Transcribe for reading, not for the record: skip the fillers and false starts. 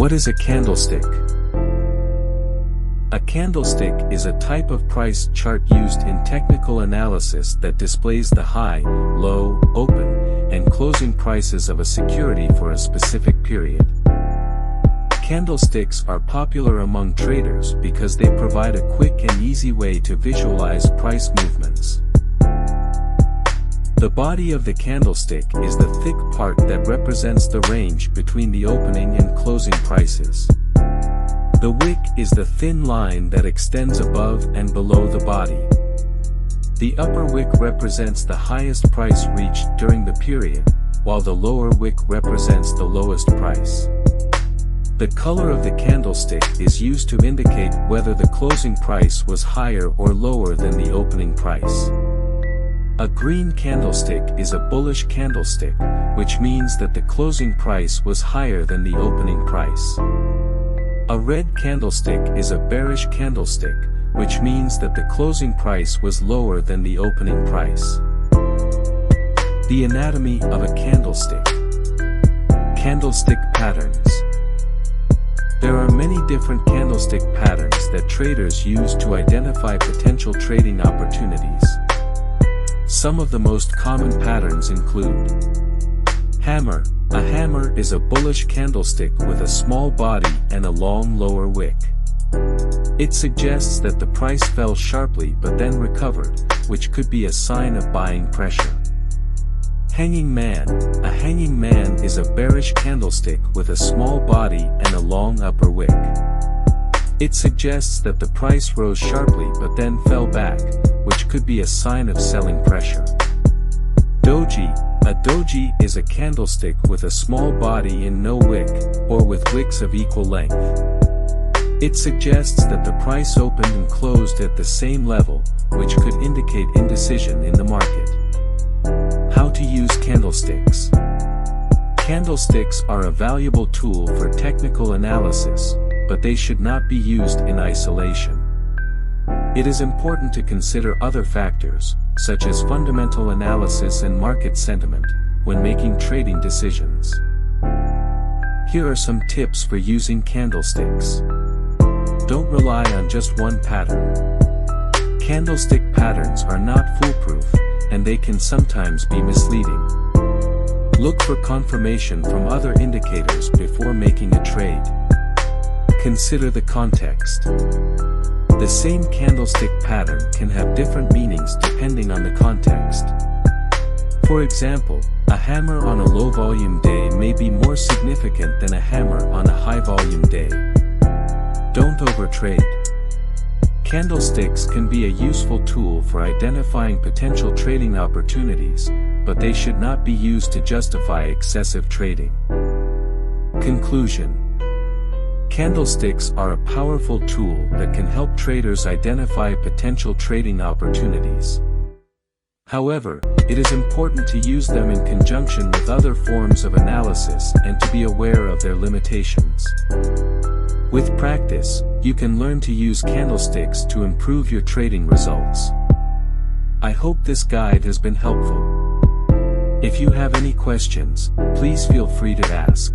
What is a candlestick? A candlestick is a type of price chart used in technical analysis that displays the high, low, open, and closing prices of a security for a specific period. Candlesticks are popular among traders because they provide a quick and easy way to visualize price movements. The body of the candlestick is the thick part that represents the range between the opening and closing prices. The wick is the thin line that extends above and below the body. The upper wick represents the highest price reached during the period, while the lower wick represents the lowest price. The color of the candlestick is used to indicate whether the closing price was higher or lower than the opening price. A green candlestick is a bullish candlestick, which means that the closing price was higher than the opening price. A red candlestick is a bearish candlestick, which means that the closing price was lower than the opening price. The anatomy of a candlestick. Candlestick patterns. There are many different candlestick patterns that traders use to identify potential trading opportunities. Some of the most common patterns include hammer. A hammer is a bullish candlestick with a small body and a long lower wick. It suggests that the price fell sharply but then recovered, which could be a sign of buying pressure. Hanging man. A hanging man is a bearish candlestick with a small body and a long upper wick. It suggests that the price rose sharply but then fell back, which could be a sign of selling pressure. Doji. A doji is a candlestick with a small body and no wick, or with wicks of equal length. It suggests that the price opened and closed at the same level, which could indicate indecision in the market. How to use candlesticks. Candlesticks are a valuable tool for technical analysis, but they should not be used in isolation. It is important to consider other factors, such as fundamental analysis and market sentiment, when making trading decisions. Here are some tips for using candlesticks. Don't rely on just one pattern. Candlestick patterns are not foolproof, and they can sometimes be misleading. Look for confirmation from other indicators before making a trade. Consider the context. The same candlestick pattern can have different meanings depending on the context. For example, a hammer on a low-volume day may be more significant than a hammer on a high-volume day. Don't overtrade. Candlesticks can be a useful tool for identifying potential trading opportunities, but they should not be used to justify excessive trading. Conclusion. Candlesticks are a powerful tool that can help traders identify potential trading opportunities. However, it is important to use them in conjunction with other forms of analysis and to be aware of their limitations. With practice, you can learn to use candlesticks to improve your trading results. I hope this guide has been helpful. If you have any questions, please feel free to ask.